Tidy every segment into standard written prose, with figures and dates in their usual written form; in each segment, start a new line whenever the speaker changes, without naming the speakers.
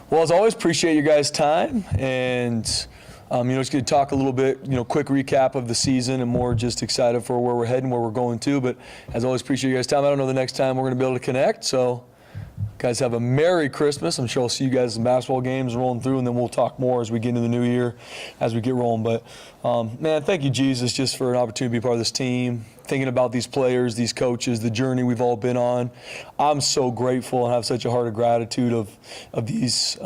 Well, as always, appreciate you guys' time, and just going to talk a little bit, quick recap of the season, and more just excited for where we're heading, where we're going to. But as always, appreciate you guys' time. I don't know the next time we're going to be able to connect, so guys have a Merry Christmas. I'm sure I'll see you guys in basketball games rolling through, and then we'll talk more as we get into the new year, as we get rolling. But, man, thank you, Jesus, just for an opportunity to be part of this team, thinking about these players, these coaches, the journey we've all been on. I'm so grateful and have such a heart of gratitude of these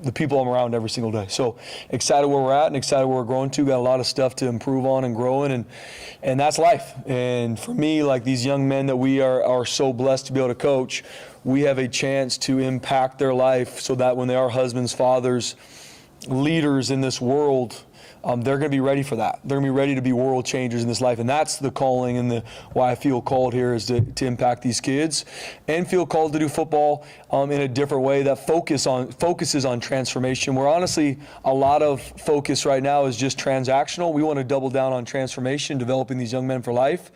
the people I'm around every single day. So excited where we're at and excited where we're growing to. Got a lot of stuff to improve on and growing, and that's life. And for me, like these young men that we are so blessed to be able to coach, we have a chance to impact their life so that when they are husbands, fathers, leaders in this world, they're going to be ready for that. They're going to be ready to be world changers in this life. And that's the calling and why I feel called here is to impact these kids and feel called to do football in a different way that focuses on transformation, where honestly a lot of focus right now is just transactional. We want to double down on transformation, developing these young men for life.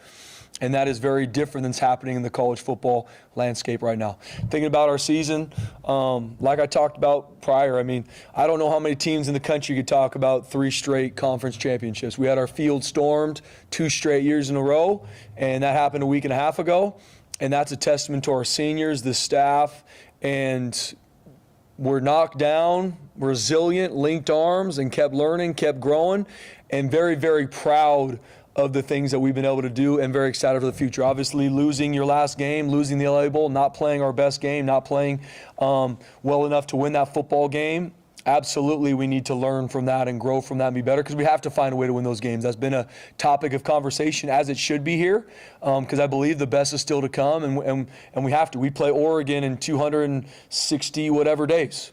And that is very different than what's happening in the college football landscape right now. Thinking about our season, like I talked about prior, I mean, I don't know how many teams in the country could talk about 3 straight conference championships. We had our field stormed 2 straight years in a row, and that happened a week and a half ago. And that's a testament to our seniors, the staff, and we're knocked down, resilient, linked arms, and kept learning, kept growing, and very, very proud of the things that we've been able to do, and very excited for the future. Obviously, losing your last game, losing the LA Bowl, not playing our best game, not playing well enough to win that football game, absolutely we need to learn from that and grow from that and be better, because we have to find a way to win those games. That's been a topic of conversation, as it should be here, because I believe the best is still to come, and we have to. We play Oregon in 260 whatever days,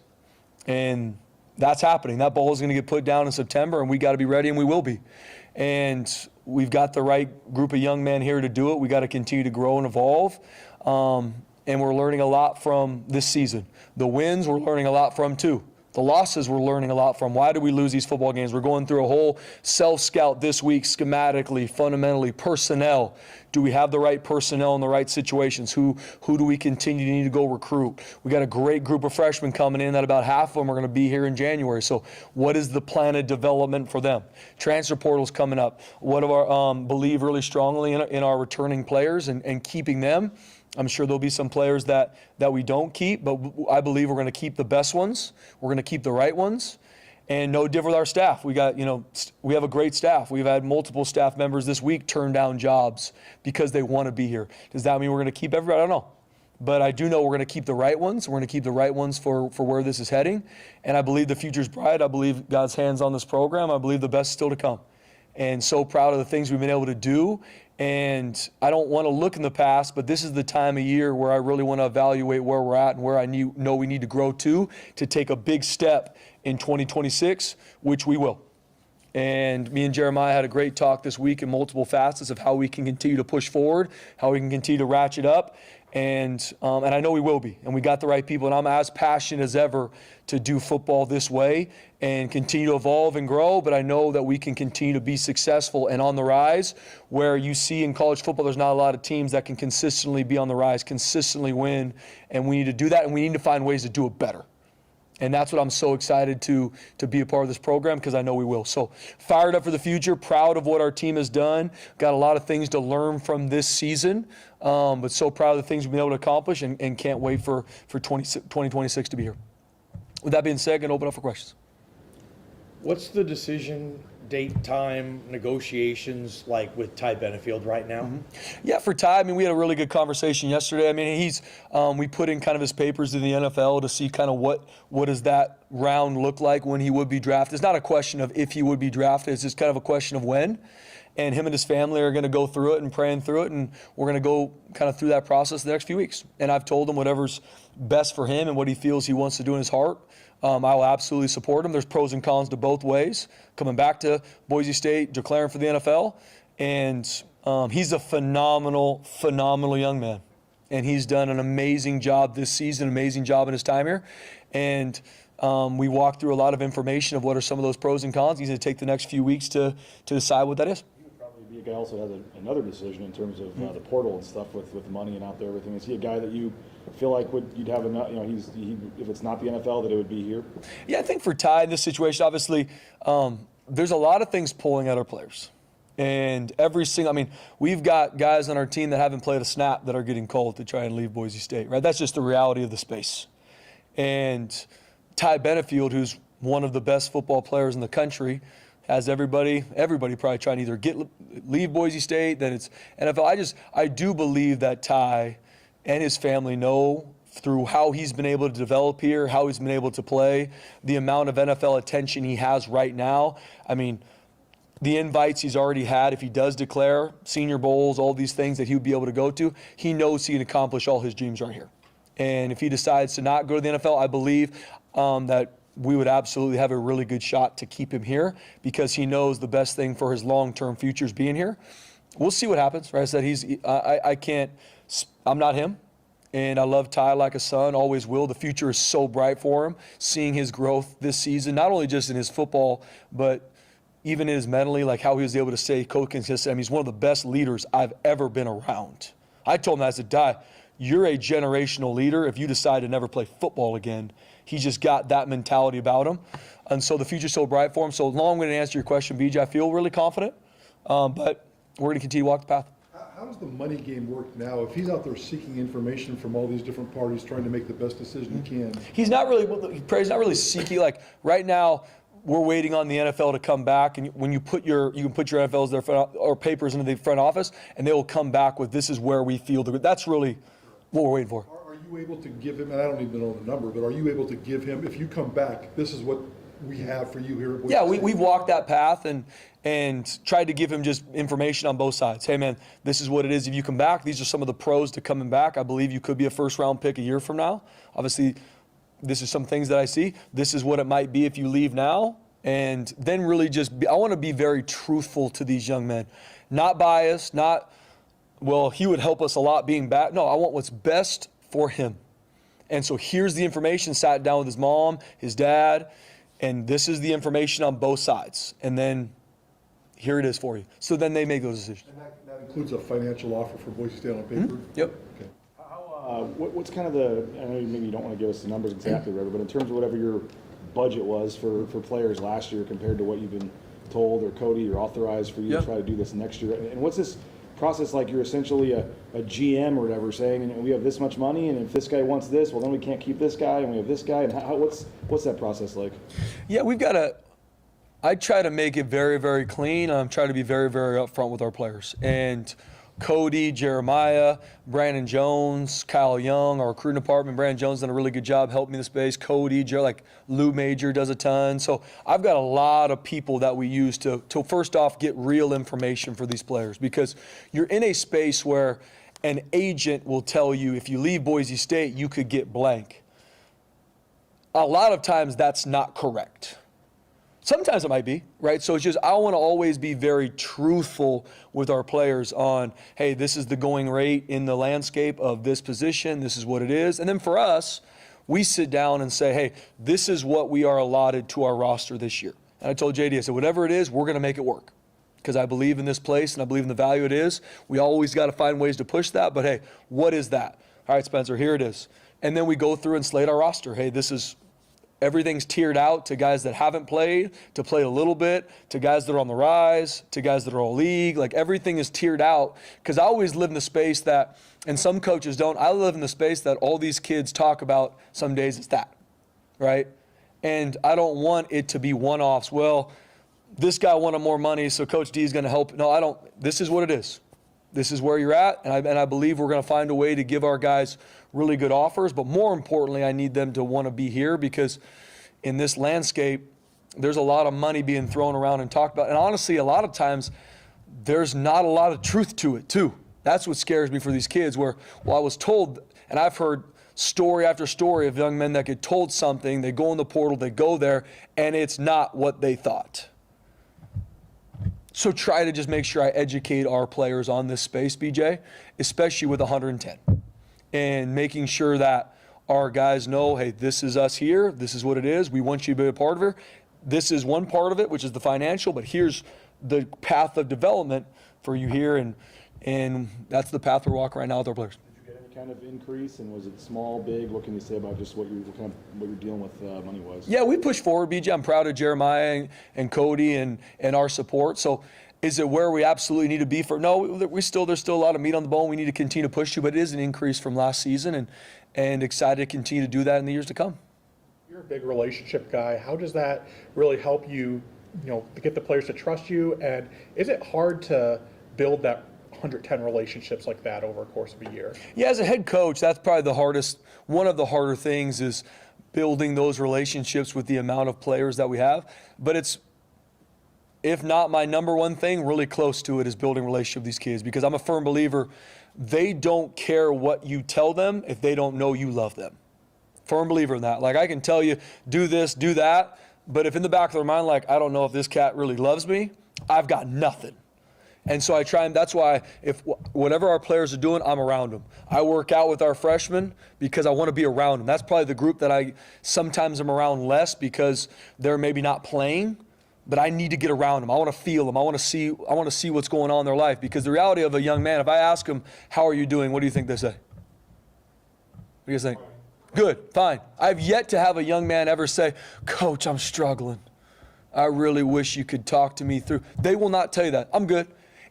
and that's happening. That ball is going to get put down in September, and we got to be ready, and we will be. And we've got the right group of young men here to do it. We got to continue to grow and evolve. And we're learning a lot from this season. The wins we're learning a lot from too. The losses we're learning a lot from. Why do we lose these football games? We're going through a whole self-scout this week, schematically, fundamentally, personnel. Do we have the right personnel in the right situations? Who do we continue to need to go recruit? We got a great group of freshmen coming in that about half of them are going to be here in January. So what is the plan of development for them? Transfer portal's coming up. What do our believe really strongly in our returning players and keeping them? I'm sure there'll be some players that we don't keep, but I believe we're going to keep the best ones. We're going to keep the right ones. And no different with our staff. We have a great staff. We've had multiple staff members this week turn down jobs because they want to be here. Does that mean we're going to keep everybody? I don't know. But I do know we're going to keep the right ones. We're going to keep the right ones for where this is heading. And I believe the future's bright. I believe God's hand's on this program. I believe the best is still to come. And so proud of the things we've been able to do. And I don't want to look in the past, but this is the time of year where I really want to evaluate where we're at and where I know we need to grow to take a big step in 2026, which we will. And me and Jeremiah had a great talk this week in multiple facets of how we can continue to push forward, how we can continue to ratchet up. And I know we will be, and we got the right people, and I'm as passionate as ever to do football this way and continue to evolve and grow, but I know that we can continue to be successful and on the rise, where you see in college football there's not a lot of teams that can consistently be on the rise, consistently win, and we need to do that, and we need to find ways to do it better. And that's what I'm so excited to be a part of this program, because I know we will. So fired up for the future, proud of what our team has done. Got a lot of things to learn from this season, but so proud of the things we've been able to accomplish, and can't wait for 2026 to be here. With that being said, I'm going to open up for questions.
What's the decision, date, time, negotiations like with Ty Benefield right now?
Mm-hmm. Yeah, for Ty, I mean, we had a really good conversation yesterday. I mean, we put in kind of his papers in the NFL to see kind of what does that round look like when he would be drafted. It's not a question of if he would be drafted. It's just kind of a question of when. And him and his family are going to go through it and praying through it, and we're going to go kind of through that process the next few weeks. And I've told him whatever's best for him and what he feels he wants to do in his heart. I will absolutely support him. There's pros and cons to both ways. Coming back to Boise State, declaring for the NFL, and he's a phenomenal young man. And he's done an amazing job this season, amazing job in his time here. And we walked through a lot of information of what are some of those pros and cons. He's going to take the next few weeks to decide what that is.
You would probably The guy also has another decision in terms of the portal and stuff with the money and out there, everything. Is he a guy that you feel like you'd have enough? You know, if it's not the NFL, that it would be here.
Yeah, I think for Ty in this situation, obviously, there's a lot of things pulling at our players. And we've got guys on our team that haven't played a snap that are getting called to try and leave Boise State, right? That's just the reality of the space. And Ty Benefield, who's one of the best football players in the country, has everybody probably trying to either leave Boise State, then it's NFL. I do believe that Ty and his family know through how he's been able to develop here, how he's been able to play, the amount of NFL attention he has right now. I mean, the invites he's already had, if he does declare Senior Bowls, all these things that he would be able to go to, he knows he can accomplish all his dreams right here. And if he decides to not go to the NFL, I believe that we would absolutely have a really good shot to keep him here because he knows the best thing for his long-term future is being here. We'll see what happens. Right? I said I'm not him. And I love Ty like a son, always will. The future is so bright for him, seeing his growth this season, not only just in his football, but even in his mentally, like how he was able to stay consistent. I mean, he's one of the best leaders I've ever been around. I told him, I said, Ty, you're a generational leader if you decide to never play football again. He's just got that mentality about him. And so the future's so bright for him. So long way to answer your question, BJ, I feel really confident, but we're going to continue to walk the path.
How does the money game work now? If he's out there seeking information from all these different parties, trying to make the best decision he can.
He's not really seeking. Like right now, we're waiting on the NFL to come back, and when you can put your NFLs or papers into the front office, and they will come back with this is where we feel that's really what we're waiting for.
Are you able to give him? And I don't even know the number, but are you able to give him if you come back? This is what we have for you here at Boise State?
We've walked that path and tried to give him just information on both sides. Hey, man, this is what it is. If you come back, these are some of the pros to coming back. I believe you could be a first-round pick a year from now. Obviously, this is some things that I see. This is what it might be if you leave now. And then really I want to be very truthful to these young men. Not biased, he would help us a lot being back. No, I want what's best for him. And so here's the information, sat down with his mom, his dad, and this is the information on both sides. And then here it is for you. So then they make those decisions.
And that includes a financial offer for Boise State on paper?
Mm-hmm. Yep.
Okay.
What's kind of I know maybe you don't want to give us the numbers exactly, River, but in terms of whatever your budget was for players last year compared to what you've been told or Cody or authorized for you to try to do this next year, and what's this process like? You're essentially a GM or whatever saying, and we have this much money, and if this guy wants this, well then we can't keep this guy, and we have this guy, and what's that process like?
Yeah, I try to make it very, very clean. I'm trying to be very, very upfront with our players. And Cody, Jeremiah, Brandon Jones, Kyle Young, our recruiting department. Brandon Jones done a really good job helping me in the space. Cody, Lou Major does a ton. So I've got a lot of people that we use to first off get real information for these players, because you're in a space where an agent will tell you if you leave Boise State, you could get blank. A lot of times that's not correct. Sometimes it might be, right? So it's just I want to always be very truthful with our players on, hey, this is the going rate in the landscape of this position. This is what it is. And then for us, we sit down and say, hey, this is what we are allotted to our roster this year. And I told JD, I said, whatever it is, we're going to make it work because I believe in this place and I believe in the value it is. We always got to find ways to push that. But, hey, what is that? All right, Spencer, here it is. And then we go through and slate our roster. Hey, this is – everything's tiered out to guys that haven't played, to play a little bit, to guys that are on the rise, to guys that are all league. Like everything is tiered out because I always live in the space that, and some coaches don't, I live in the space that all these kids talk about some days it's that, right? And I don't want it to be one-offs. Well, this guy wanted more money, so Coach D is going to help. No, I don't. This is what it is. This is where you're at, and I believe we're going to find a way to give our guys really good offers. But more importantly, I need them to want to be here because in this landscape, there's a lot of money being thrown around and talked about. And honestly, a lot of times, there's not a lot of truth to it, too. That's what scares me for these kids where, I was told, and I've heard story after story of young men that get told something, they go in the portal, they go there, and it's not what they thought. So try to just make sure I educate our players on this space, BJ, especially with 110. And making sure that our guys know, hey, this is us here. This is what it is. We want you to be a part of it. This is one part of it, which is the financial, but here's the path of development for you here, and that's the path we're walking right now with our players.
Did you get any kind of increase, and was it small, big? What can you say about just what you're dealing with money-wise?
Yeah, we push forward, BJ. I'm proud of Jeremiah and Cody and our support. So is it where we absolutely need to be for? No, there's still a lot of meat on the bone we need to continue to push to, but it is an increase from last season, and excited to continue to do that in the years to come.
You're a big relationship guy. How does that really help you, to get the players to trust you? And is it hard to build that 110 relationships like that over a course of a year?
Yeah, as a head coach, that's probably one of the harder things is building those relationships with the amount of players that we have. But it's, if not my number one thing, really close to it is building a relationship with these kids, because I'm a firm believer they don't care what you tell them if they don't know you love them. Firm believer in that. Like, I can tell you, do this, do that, but if in the back of their mind, like, I don't know if this cat really loves me, I've got nothing. And so I try, and that's why if whatever our players are doing, I'm around them. I work out with our freshmen because I want to be around them. That's probably the group that I sometimes am around less because they're maybe not playing, but I need to get around them. I want to feel them. I want to see what's going on in their life, because the reality of a young man, if I ask them, how are you doing? What do you think they say? What do you guys think? Good, fine. I've yet to have a young man ever say, Coach, I'm struggling. I really wish you could talk to me through. They will not tell you that. I'm good.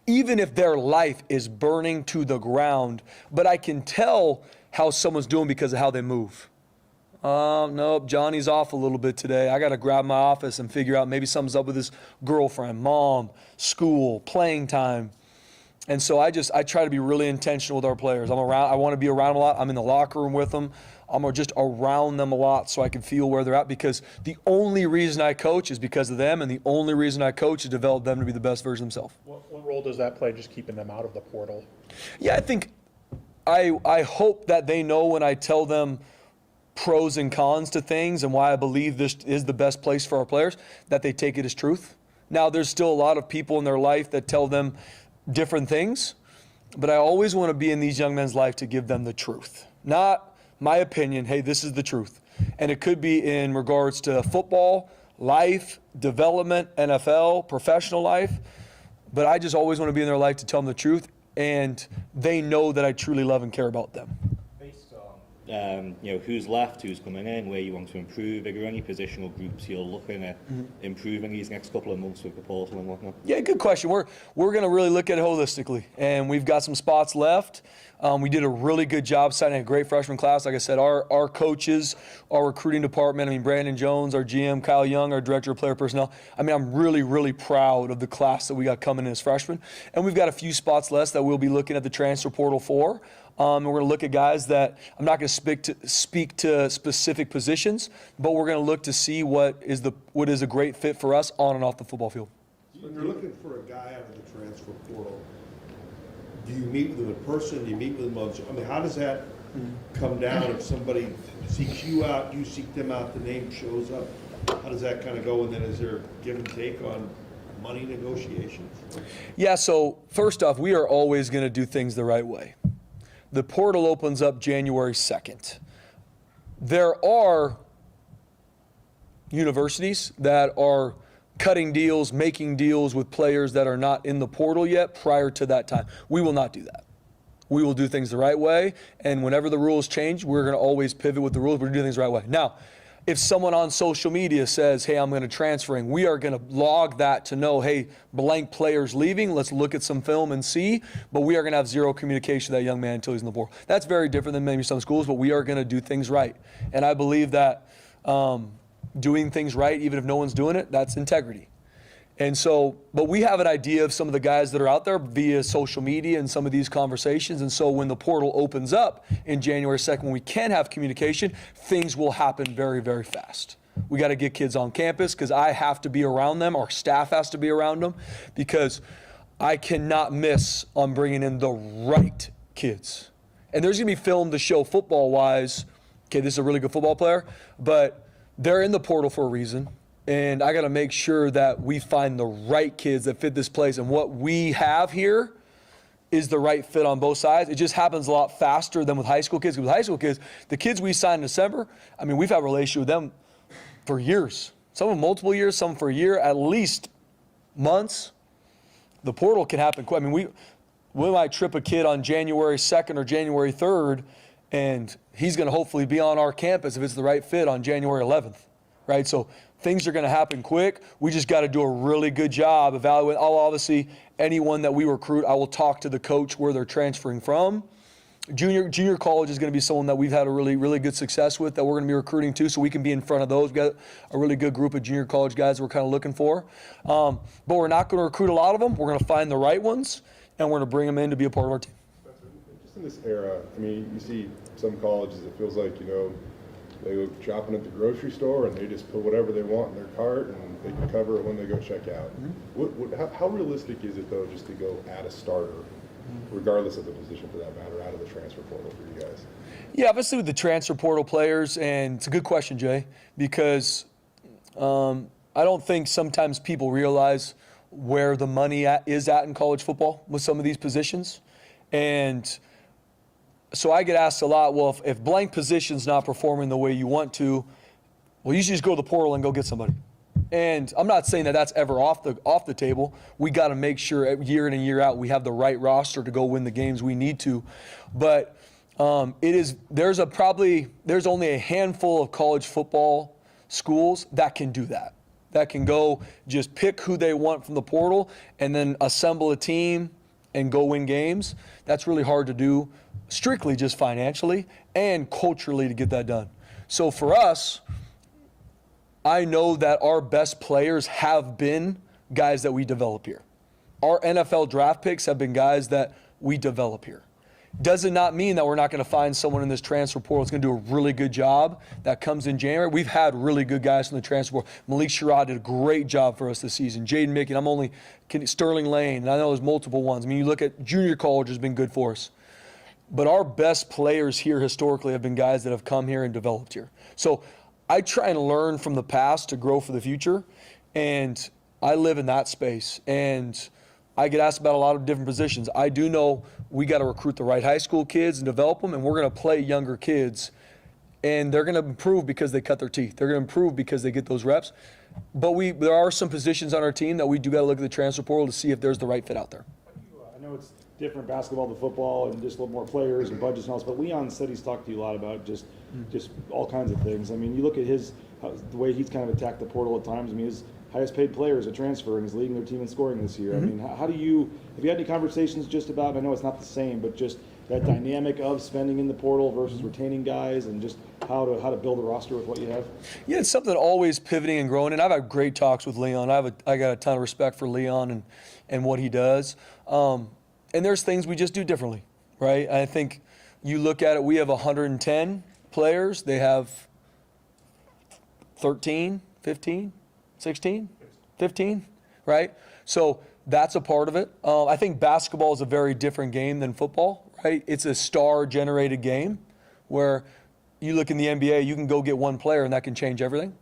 Even if their life is burning to the ground, but I can tell how someone's doing because of how they move. Nope, Johnny's off a little bit today. I got to grab my office and figure out maybe something's up with his girlfriend, mom, school, playing time. And so I try to be really intentional with our players. I want to be around them a lot. I'm in the locker room with them. I'm just around them a lot so I can feel where they're at, because the only reason I coach is because of them, and the only reason I coach is to develop them to be the best version of themselves.
What role does that play, just keeping them out of the portal?
Yeah, I think I hope that they know when I tell them pros and cons to things and why I believe this is the best place for our players, that they take it as truth. Now, there's still a lot of people in their life that tell them different things, but I always want to be in these young men's life to give them the truth. Not my opinion, hey, this is the truth. And it could be in regards to football, life, development, NFL, professional life, but I just always want to be in their life to tell them the truth, and they know that I truly love and care about them.
Based on who's left, who's coming in, where you want to improve, are there any positional groups you're looking at improving these next couple of months with the portal and whatnot?
Yeah, good question. We're going to really look at it holistically, and we've got some spots left. We did a really good job signing a great freshman class. Like I said, our coaches, our recruiting department, Brandon Jones, our GM, Kyle Young, our director of player personnel. I'm really, really proud of the class that we got coming in as freshmen. And we've got a few spots left that we'll be looking at the transfer portal for. And we're going to look at guys that I'm not going to speak to specific positions, but we're going to look to see what is a great fit for us on and off the football field.
When you're looking for a guy out of the transfer portal, do you meet with them in person? Do you meet with them on? How does that come down? If somebody seeks you out, you seek them out, the name shows up. How does that kind of go? And then is there give and take on money negotiations?
Yeah. So first off, we are always going to do things the right way. The portal opens up January 2nd. There are universities that are cutting deals, making deals with players that are not in the portal yet prior to that time. We will not do that. We will do things the right way, and whenever the rules change, we're going to always pivot with the rules. We're going to do things the right way. Now, if someone on social media says, hey, I'm going to transferring, we are going to log that to know, hey, blank player's leaving. Let's look at some film and see. But we are going to have zero communication with that young man until he's in the portal. That's very different than maybe some schools, but we are going to do things right. And I believe that doing things right, even if no one's doing it, that's integrity. And so, but we have an idea of some of the guys that are out there via social media and some of these conversations. And so when the portal opens up in January 2nd, when we can have communication, things will happen very, very fast. We got to get kids on campus because I have to be around them. Our staff has to be around them because I cannot miss on bringing in the right kids. And there's going to be film to show football-wise, okay, this is a really good football player, but they're in the portal for a reason. And I got to make sure that we find the right kids that fit this place. And what we have here is the right fit on both sides. It just happens a lot faster than with high school kids. With high school kids, the kids we signed in December, we've had a relationship with them for years. Some of them multiple years, some for a year, at least months. the portal can happen quick. I mean, we might trip a kid on January 2nd or January 3rd, and he's going to hopefully be on our campus if it's the right fit on January 11th, right? So things are going to happen quick. We just got to do a really good job evaluating. Obviously, anyone that we recruit, I will talk to the coach where they're transferring from. Junior college is going to be someone that we've had a really, really good success with that we're going to be recruiting to, so we can be in front of those. We've got a really good group of junior college guys we're kind of looking for. But we're not going to recruit a lot of them. We're going to find the right ones, and we're going to bring them in to be a part of our team.
Just in this era, I mean, you see some colleges, it feels like, they go shopping at the grocery store and they just put whatever they want in their cart and they can cover it when they go check out. How realistic is it, though, just to go add a starter, regardless of the position for that matter, out of the transfer portal for you guys?
Yeah, obviously with the transfer portal players, and it's a good question, Jay, because I don't think sometimes people realize where the money is at in college football with some of these positions. And so I get asked a lot, well, if blank position's not performing the way you want to, well, you should just go to the portal and go get somebody. And I'm not saying that that's ever off the table. We got to make sure year in and year out we have the right roster to go win the games we need to. But there's only a handful of college football schools that can do that. That can go just pick who they want from the portal and then assemble a team and go win games. That's really hard to do, strictly just financially and culturally, to get that done. So for us, I know that our best players have been guys that we develop here. Our NFL draft picks have been guys that we develop here. Does it not mean that we're not going to find someone in this transfer portal that's going to do a really good job that comes in January? We've had really good guys from the transfer portal. Malik Sherrod did a great job for us this season. Jaden Mickey, Sterling Lane, and I know there's multiple ones. I mean, you look at junior college has been good for us. But our best players here historically have been guys that have come here and developed here. So I try and learn from the past to grow for the future, and I live in that space. And I get asked about a lot of different positions. I do know we got to recruit the right high school kids and develop them, and we're going to play younger kids, and they're going to improve because they cut their teeth. They're going to improve because they get those reps. But there are some positions on our team that we do got to look at the transfer portal to see if there's the right fit out there.
I know it's different basketball than football and just a little more players and budgets and all this, but Leon said he's talked to you a lot about just all kinds of things. I mean, you look at the way he's kind of attacked the portal at times. I mean, his highest paid player is a transfer and is leading their team in scoring this year. I mean, have you had any conversations just about, I know it's not the same, but just that dynamic of spending in the portal versus retaining guys and just how to build a roster with what you have? Yeah,
it's something always pivoting and growing, and I've had great talks with Leon. I got a ton of respect for Leon and what he does. And there's things we just do differently, right? I think you look at it, we have 110 players. They have 13, 15, 16, 15, right? So that's a part of it. I think basketball is a very different game than football, right? It's a star-generated game where you look in the NBA, you can go get one player and that can change everything.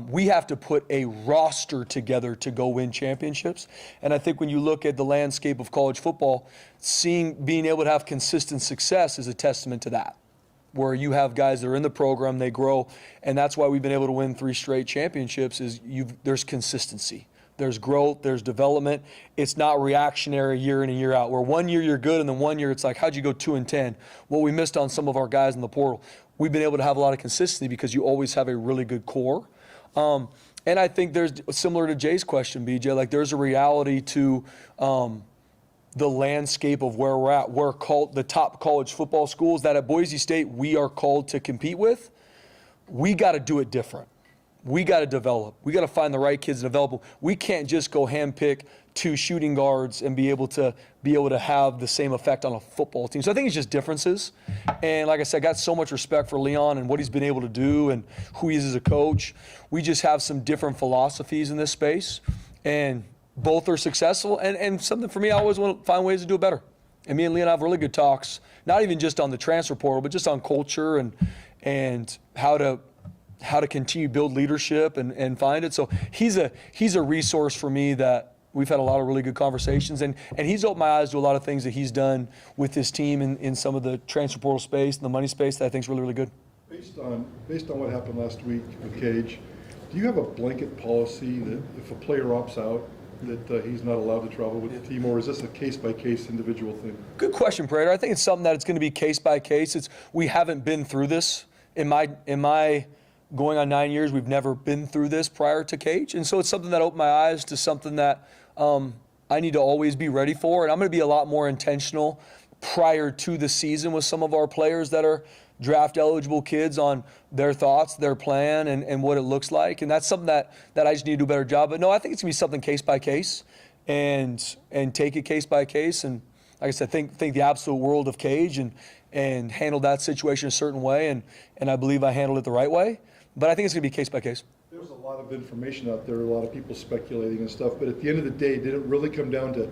We have to put a roster together to go win championships. And I think when you look at the landscape of college football, being able to have consistent success is a testament to that, where you have guys that are in the program, they grow, and that's why we've been able to win 3 straight championships. There's consistency. There's growth, there's development. It's not reactionary year in and year out, where one year you're good and then one year it's like, how'd you go 2-10? Well, we missed on some of our guys in the portal. We've been able to have a lot of consistency because you always have a really good core. And I think there's, similar to Jay's question, BJ, like there's a reality to the landscape of where we're at. We're called the top college football schools that at Boise State we are called to compete with. We got to do it different. We got to develop. We got to find the right kids and develop them. We can't just go handpick 2 shooting guards and be able to have the same effect on a football team. So I think it's just differences. And like I said, I got so much respect for Leon and what he's been able to do and who he is as a coach. We just have some different philosophies in this space, and both are successful. And something for me, I always want to find ways to do it better. And me and Leon have really good talks, not even just on the transfer portal, but just on culture and how to continue to build leadership and find it. So he's a resource for me that we've had a lot of really good conversations, and he's opened my eyes to a lot of things that he's done with his team in some of the transfer portal space and the money space that I think is really, really good.
Based on what happened last week with Cage, do you have a blanket policy that if a player opts out, that he's not allowed to travel with the team, or is this a case-by-case individual thing?
Good question, Prater. I think it's something that it's going to be case by case. We haven't been through this in my going on 9 years. We've never been through this prior to Cage, and so it's something that opened my eyes to something that I need to always be ready for. And I'm going to be a lot more intentional prior to the season with some of our players that are draft eligible kids on their thoughts, their plan, and what it looks like. And that's something that I just need to do a better job. But no, I think it's going to be something case by case and take it case by case. And like I said, think the absolute world of Cage and handle that situation a certain way. And I believe I handled it the right way. But I think it's going to be case by case.
There's a lot of information out there, a lot of people speculating and stuff, but at the end of the day, did it really come down to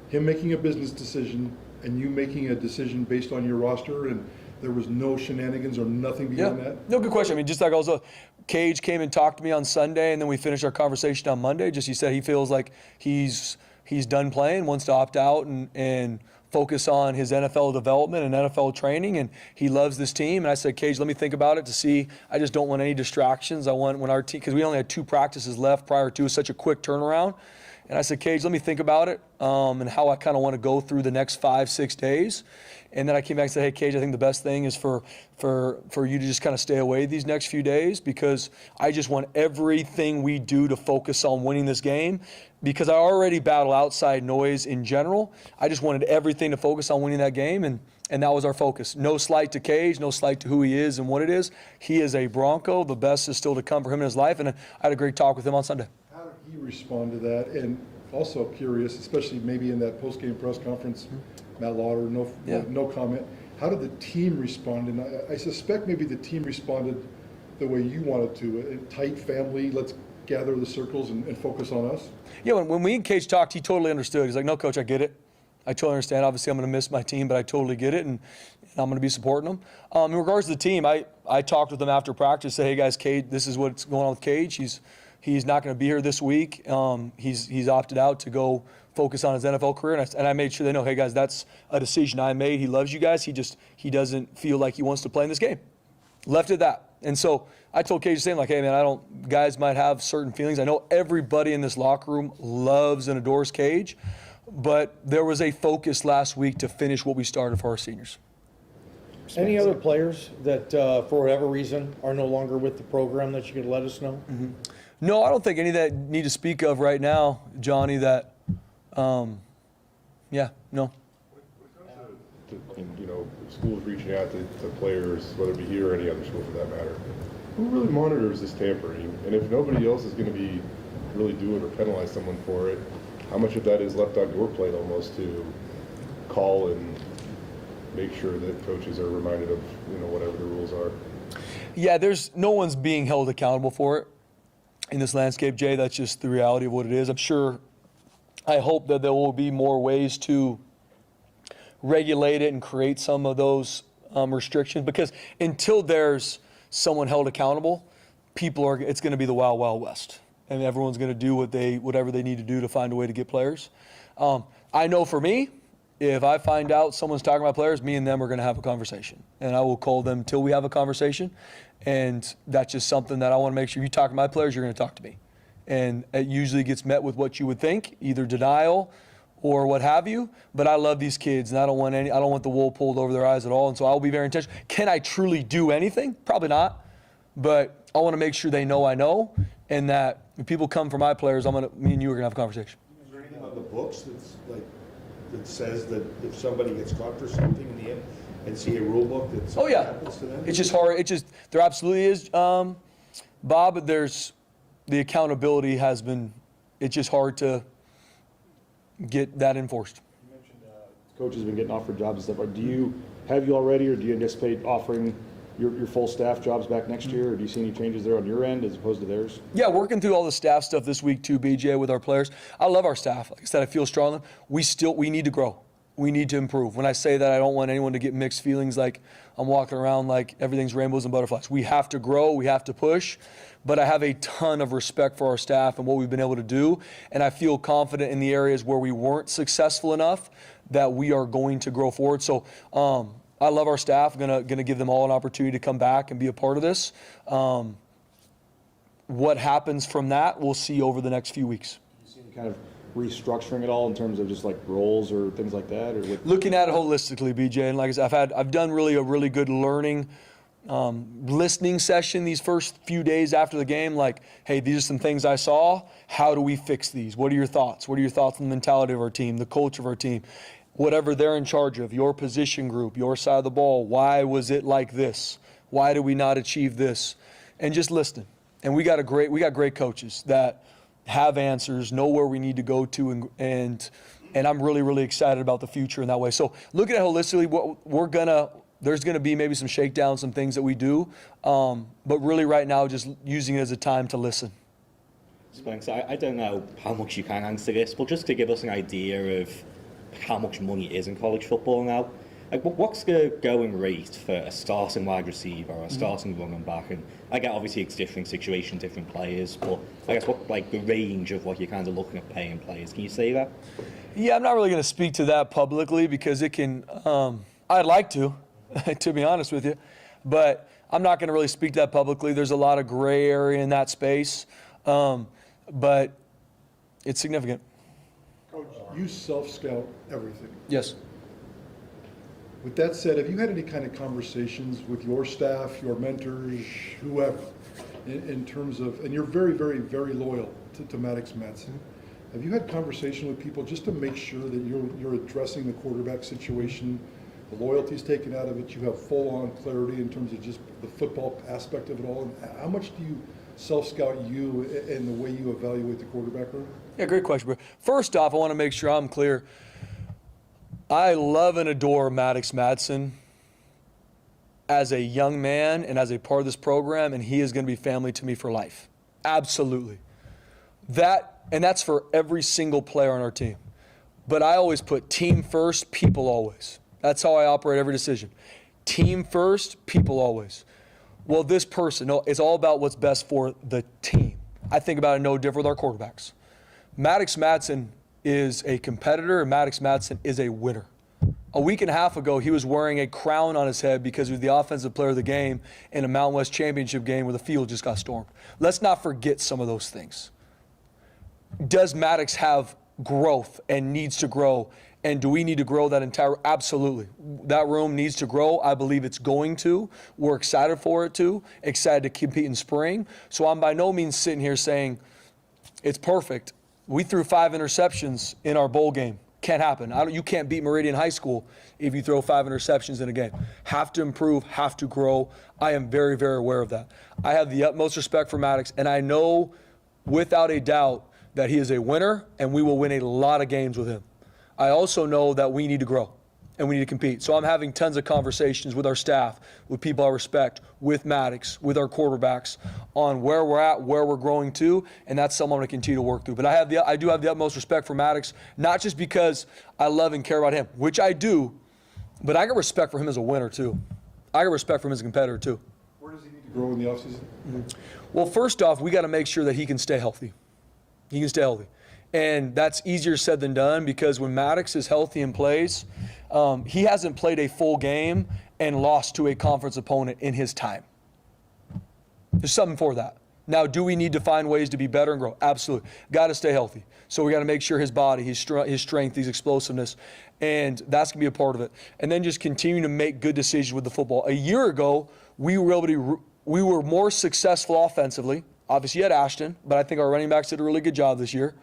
him making a business decision and you making a decision based on your roster, and there was no shenanigans or nothing beyond that?
No, good question. I mean, just like also, Cage came and talked to me on Sunday, and then we finished our conversation on Monday. Just he said he feels like he's done playing, wants to opt out and focus on his NFL development and NFL training, and he loves this team. And I said, Cage, let me think about it to see. I just don't want any distractions. I want when our team, because we only had 2 practices left prior to such a quick turnaround. And I said, Cage, let me think about it and how I kind of want to go through the next 5-6 days. And then I came back and said, hey, Cage, I think the best thing is for you to just kind of stay away these next few days, because I just want everything we do to focus on winning this game, because I already battle outside noise in general. I just wanted everything to focus on winning that game, and that was our focus. No slight to Cage, no slight to who he is and what it is. He is a Bronco. The best is still to come for him in his life, and I had a great talk with him on Sunday.
How did he respond to that? And also curious, especially maybe in that post-game press conference, Matt Lauder, no comment. How did the team respond? And I suspect maybe the team responded the way you wanted to, a tight family, let's gather the circles and focus on us.
Yeah, when we and Cage talked, he totally understood. He's like, no, Coach, I get it. I totally understand. Obviously, I'm going to miss my team, but I totally get it, and I'm going to be supporting them. In regards to the team, I talked with them after practice, said, hey, guys, Cage, this is what's going on with Cage. He's not going to be here this week. He's opted out to go focus on his NFL career, and I made sure they know, hey, guys, that's a decision I made. He loves you guys. He doesn't feel like he wants to play in this game. Left it at that. And so I told Cage the same, like, hey, man, guys might have certain feelings. I know everybody in this locker room loves and adores Cage, but there was a focus last week to finish what we started for our seniors.
Any other players that, for whatever reason, are no longer with the program that you could let us know?
Mm-hmm. No, I don't think any that need to speak of right now, Johnny, that, no.
And, schools reaching out to players, whether it be here or any other school for that matter, who really monitors this tampering? And if nobody else is going to be really doing or penalize someone for it, how much of that is left on your plate almost to call and make sure that coaches are reminded of, whatever the rules are?
Yeah, no one's being held accountable for it in this landscape, Jay. That's just the reality of what it is. I hope that there will be more ways to regulate it and create some of those restrictions, because until there's someone held accountable, it's going to be the wild, wild west. And everyone's going to do whatever they need to do to find a way to get players. I know for me, if I find out someone's talking about players, me and them are going to have a conversation. And I will call them till we have a conversation. And that's just something that I want to make sure. If you talk to my players, you're going to talk to me. And it usually gets met with what you would think, either denial or what have you. But I love these kids, and I don't want the wool pulled over their eyes at all. And so I will be very intentional. Can I truly do anything? Probably not. But I want to make sure they know I know, and that if people come for my players, me and you are going to have a conversation.
Is there anything on the books that says that if somebody gets caught for something in the end and see a rule book that something happens to them?
It's just hard. There absolutely is, Bob, but the accountability has been, it's just hard to get that enforced.
You mentioned coaches have been getting offered jobs and stuff. Have you already, or do you anticipate offering your full staff jobs back next year, or do you see any changes there on your end as opposed to theirs?
Yeah, working through all the staff stuff this week too, BJ, with our players. I love our staff. Like I said, I feel strongly. We need to grow. We need to improve. When I say that, I don't want anyone to get mixed feelings like I'm walking around like everything's rainbows and butterflies. We have to grow. We have to push. But I have a ton of respect for our staff and what we've been able to do. And I feel confident in the areas where we weren't successful enough that we are going to grow forward. So I love our staff. Gonna give them all an opportunity to come back and be a part of this. What happens from that, we'll see over the next few weeks.
You see any kind of restructuring at all in terms of just like roles or things like that? Or what?
Looking at it holistically, BJ, and like I said, I've done a really good learning, listening session these first few days after the game. Like, hey, these are some things I saw. How do we fix these? What are your thoughts? What are your thoughts on the mentality of our team, the culture of our team, whatever they're in charge of, your position group, your side of the ball? Why was it like this? Why did we not achieve this? And just listening. And we got great coaches that have answers, know where we need to go to, and I'm really excited about the future in that way. So looking at holistically, there's gonna be maybe some shakedowns, some things that we do, but really right now just using it as a time to listen.
Spencer, I don't know how much you can answer this, but just to give us an idea of how much money is in college football now, like what's the going rate for a starting wide receiver or a starting running back? And I get obviously it's different situation, different players, but I guess what like the range of what you're kind of looking at paying players? Can you say that?
Yeah, I'm not really going to speak to that publicly because it can. I'd like to be honest with you, but I'm not going to really speak to that publicly. There's a lot of gray area in that space, but it's significant.
Coach, you self-scout everything.
Yes.
With that said, have you had any kind of conversations with your staff, your mentors, whoever, in terms of, and you're very loyal to Maddox Madsen. Have you had conversation with people just to make sure that you're addressing the quarterback situation, the loyalty's taken out of it, you have full-on clarity in terms of just the football aspect of it all? And how much do you self-scout you and the way you evaluate the quarterback room?
Yeah, great question, bro. First off, I want to make sure I'm clear. I love and adore Maddox Madsen as a young man and as a part of this program, and he is going to be family to me for life. Absolutely. That's for every single player on our team. But I always put team first, people always. That's how I operate every decision. Team first, people always. Well, this person, no, it's all about what's best for the team. I think about it no different with our quarterbacks. Maddox Madsen is a competitor, and Maddox Madsen is a winner. A week and a half ago, he was wearing a crown on his head because he was the offensive player of the game in a Mountain West championship game where the field just got stormed. Let's not forget some of those things. Does Maddox have growth and needs to grow? And do we need to grow that entire? Absolutely. That room needs to grow. I believe it's going to. We're excited for it to. Excited to compete in spring. So I'm by no means sitting here saying it's perfect. We threw 5 interceptions in our bowl game. Can't happen. You can't beat Meridian High School if you throw 5 interceptions in a game. Have to improve, have to grow. I am very aware of that. I have the utmost respect for Maddox, and I know without a doubt that he is a winner, and we will win a lot of games with him. I also know that we need to grow and we need to compete. So I'm having tons of conversations with our staff, with people I respect, with Maddox, with our quarterbacks on where we're at, where we're growing to, and that's something I'm going to continue to work through. But I do have the utmost respect for Maddox, not just because I love and care about him, which I do, but I got respect for him as a winner too. I got respect for him as a competitor too.
Where does he need to grow in the offseason?
Well, first off, we got to make sure that he can stay healthy. He can stay healthy. And that's easier said than done because when Maddox is healthy and plays, he hasn't played a full game and lost to a conference opponent in his time. There's something for that. Now, do we need to find ways to be better and grow? Absolutely. Got to stay healthy. So we got to make sure his body, his strength, his explosiveness, and that's going to be a part of it. And then just continue to make good decisions with the football. A year ago, we were more successful offensively. Obviously, you had Ashton, but I think our running backs did a really good job this year.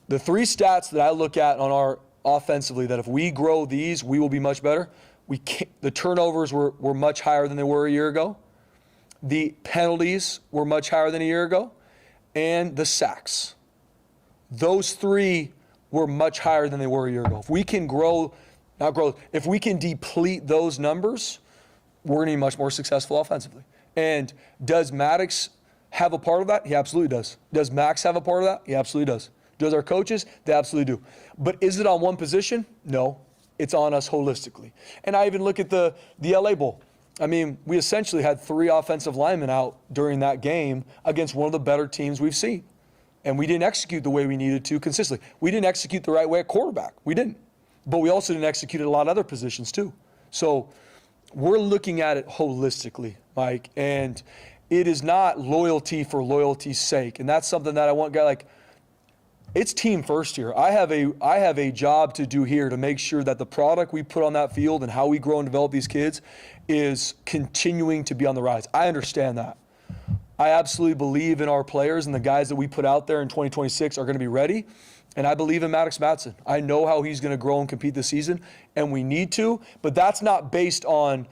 The 3 stats that I look at on our offensively that if we grow these, we will be much better. The turnovers were much higher than they were a year ago. The penalties were much higher than a year ago. And the sacks. Those 3 were much higher than they were a year ago. If we can if we can deplete those numbers, we're going to be much more successful offensively. And does Maddox have a part of that? He absolutely does. Does Max have a part of that? He absolutely does. Does our coaches? They absolutely do. But is it on one position? No. It's on us holistically. And I even look at the LA Bowl. I mean, we essentially had 3 offensive linemen out during that game against one of the better teams we've seen. And we didn't execute the way we needed to consistently. We didn't execute the right way at quarterback. We didn't. But we also didn't execute at a lot of other positions too. So we're looking at it holistically, Mike. And it is not loyalty for loyalty's sake. And that's something that I want guy like, it's team first here. I have a job to do here to make sure that the product we put on that field and how we grow and develop these kids is continuing to be on the rise. I understand that. I absolutely believe in our players, and the guys that we put out there in 2026 are going to be ready. And I believe in Maddox Matson. I know how he's going to grow and compete this season, and we need to. But that's not based on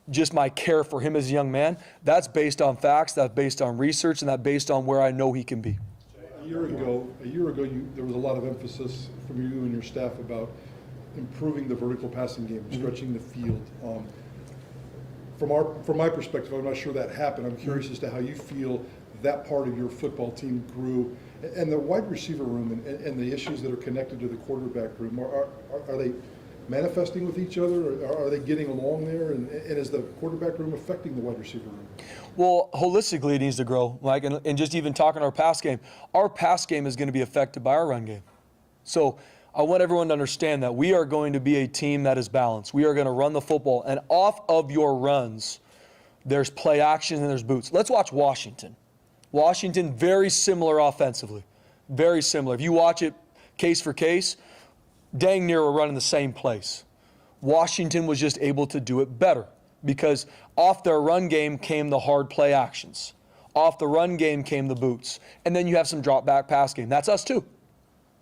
just my care for him as a young man. That's based on facts, that's based on research, and that's based on where I know he can be.
A year ago, there was a lot of emphasis from you and your staff about improving the vertical passing game, stretching the field. From my perspective, I'm not sure that happened. I'm curious as to how you feel that part of your football team grew, and the wide receiver room and the issues that are connected to the quarterback room. Are they manifesting with each other? Or are they getting along there? And is the quarterback room affecting the wide receiver room?
Well, holistically, it needs to grow, Mike. And just even talking our pass game is going to be affected by our run game. So I want everyone to understand that we are going to be a team that is balanced. We are going to run the football, and off of your runs, there's play action and there's boots. Let's watch Washington. Washington, very similar offensively. Very similar. If you watch it case for case, dang near we're running the same place. Washington was just able to do it better because off their run game came the hard play actions. Off the run game came the boots. And then you have some drop back pass game. That's us too.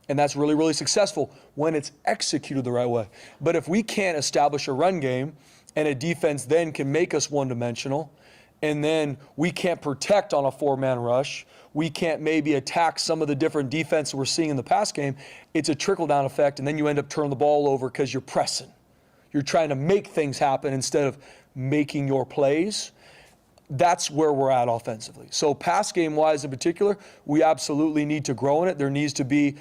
And that's really, really successful when it's executed the right way. But if we can't establish a run game and a defense then can make us one-dimensional, and then we can't protect on a four-man rush, we can't maybe attack some of the different defense we're seeing in the pass game, it's a trickle-down effect, and then you end up turning the ball over because you're pressing. You're trying to make things happen instead of making your plays. That's where we're at offensively. So pass game-wise in particular, we absolutely need to grow in it. There needs to be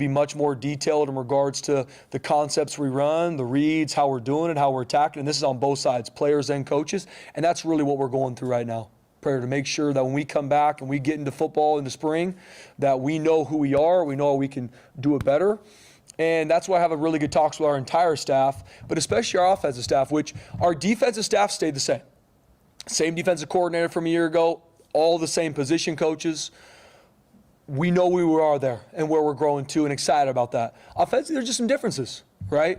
much more detailed in regards to the concepts we run, the reads, how we're doing it, how we're attacking. And this is on both sides, players and coaches. And that's really what we're going through right now. Prayer to make sure that when we come back and we get into football in the spring, that we know who we are, we know how we can do it better. And that's why I have a really good talks with our entire staff, but especially our offensive staff, which our defensive staff stayed the same. Same defensive coordinator from a year ago, all the same position coaches. We know we are there and where we're growing to and excited about that. Offensively, there's just some differences, right?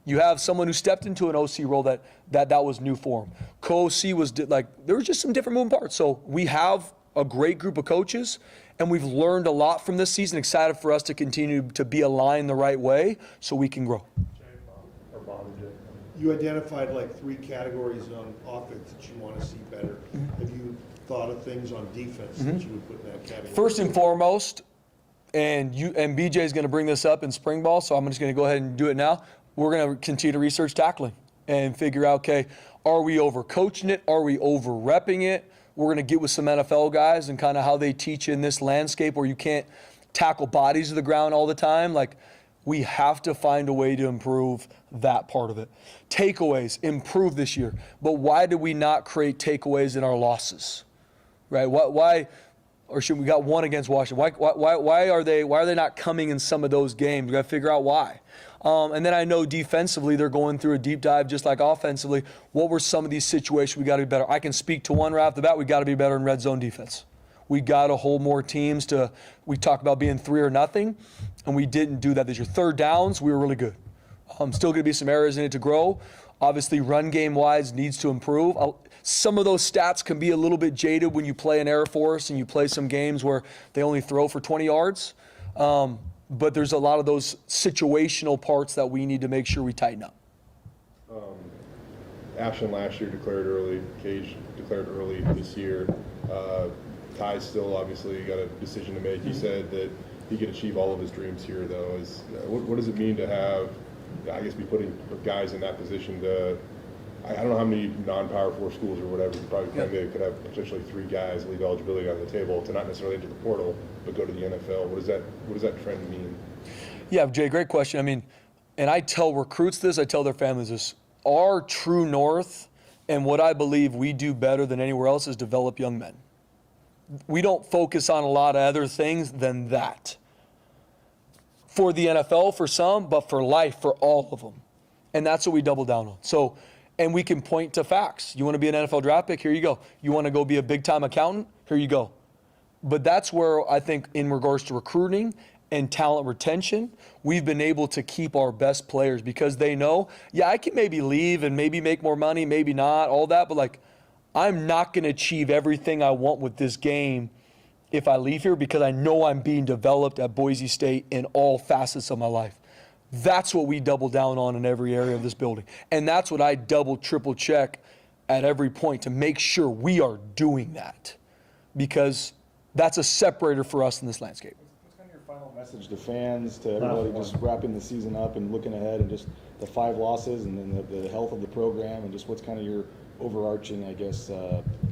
You have someone who stepped into an OC role that was new for him. Co-OC was like, there was just some different moving parts. So we have a great group of coaches, and we've learned a lot from this season. Excited for us to continue to be aligned the right way so we can grow.
You identified like 3 categories on offense that you want to see better. Have you thought of things on defense that you would put in that category?
First and foremost, and BJ is going to bring this up in spring ball, so I'm just going to go ahead and do it now. We're going to continue to research tackling and figure out, okay, are we over-coaching it? Are we over-repping it? We're going to get with some NFL guys and kind of how they teach in this landscape where you can't tackle bodies to the ground all the time. Like, we have to find a way to improve that part of it. Takeaways, improve this year. But why did we not create takeaways in our losses? Right? Why or should we got one against Washington? Why are they not coming in some of those games? We got to figure out why. And then I know defensively they're going through a deep dive just like offensively. What were some of these situations we got to be better? I can speak to one right off the bat. We got to be better in red zone defense. We got to hold more teams to. We talk about being 3 or nothing, and we didn't do that this year. Third downs, we were really good. Still going to be some areas in it to grow. Obviously, run game wise needs to improve. Some of those stats can be a little bit jaded when you play in Air Force and you play some games where they only throw for 20 yards. But there's a lot of those situational parts that we need to make sure we tighten up.
Ashton last year declared early. Cage declared early this year. Ty's still obviously got a decision to make. He said that he could achieve all of his dreams here, though. What does it mean to have, I guess, be putting guys in that position to, I don't know how many non-Power 4 schools or whatever, you probably maybe could have potentially 3 guys leave eligibility on the table to not necessarily enter the portal, but go to the NFL. What does that trend mean? Yeah,
Jay, great question. I mean, and I tell recruits this, I tell their families this. Our true north and what I believe we do better than anywhere else is develop young men. We don't focus on a lot of other things than that. For the NFL, for some, but for life, for all of them. And that's what we double down on. So, and we can point to facts. You want to be an NFL draft pick? Here you go. You want to go be a big-time accountant? Here you go. But that's where I think in regards to recruiting and talent retention, we've been able to keep our best players because they know, yeah, I can maybe leave and maybe make more money, maybe not, all that, but like, I'm not going to achieve everything I want with this game if I leave here because I know I'm being developed at Boise State in all facets of my life. That's what we double down on in every area of this building. And that's what I double, triple check at every point to make sure we are doing that because that's a separator for us in this landscape.
What's kind of your final message to fans, to everybody just wrapping the season up and looking ahead and just the 5 losses and then the health of the program and just what's kind of your overarching, I guess,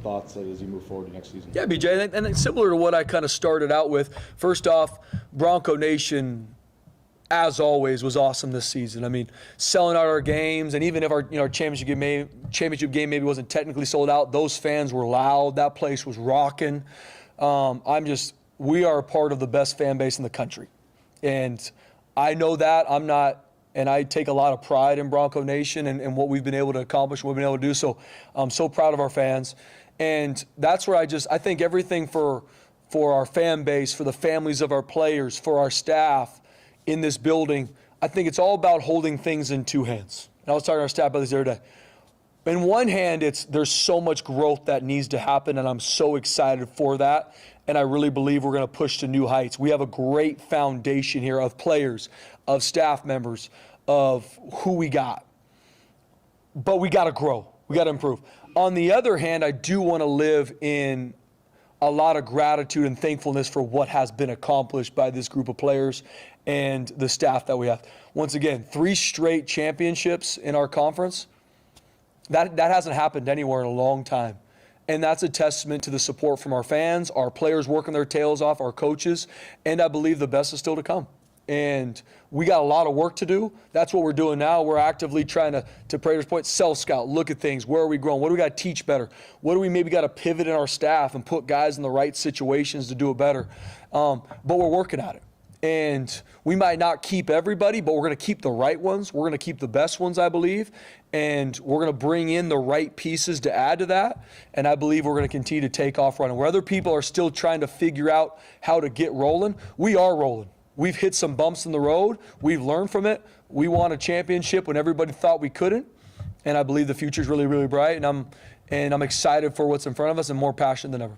thoughts as you move forward to next season?
Yeah, BJ, and it's similar to what I kind of started out with. First off, Bronco Nation, as always, was awesome this season. I mean, selling out our games, and even if our championship game maybe wasn't technically sold out, those fans were loud. That place was rocking. We are a part of the best fan base in the country, and I know that. And I take a lot of pride in Bronco Nation and what we've been able to accomplish, what we've been able to do. So I'm so proud of our fans. And that's where I think everything for our fan base, for the families of our players, for our staff in this building, I think it's all about holding things in 2 hands. And I was talking to our staff about this the other day. In one hand, there's so much growth that needs to happen, and I'm so excited for that. And I really believe we're going to push to new heights. We have a great foundation here of players, of staff members, of who we got. But we got to grow. We got to improve. On the other hand, I do want to live in a lot of gratitude and thankfulness for what has been accomplished by this group of players and the staff that we have. Once again, 3 straight championships in our conference. That hasn't happened anywhere in a long time. And that's a testament to the support from our fans, our players working their tails off, our coaches, and I believe the best is still to come. And we got a lot of work to do. That's what we're doing now. We're actively trying to Prater's point, self-scout, look at things. Where are we growing? What do we got to teach better? What do we maybe got to pivot in our staff and put guys in the right situations to do it better? But we're working at it. And we might not keep everybody, but we're going to keep the right ones. We're going to keep the best ones, I believe. And we're going to bring in the right pieces to add to that. And I believe we're going to continue to take off running. Where other people are still trying to figure out how to get rolling, we are rolling. We've hit some bumps in the road. We've learned from it. We won a championship when everybody thought we couldn't. And I believe the future is really, really bright. And I'm excited for what's in front of us and more passionate than ever.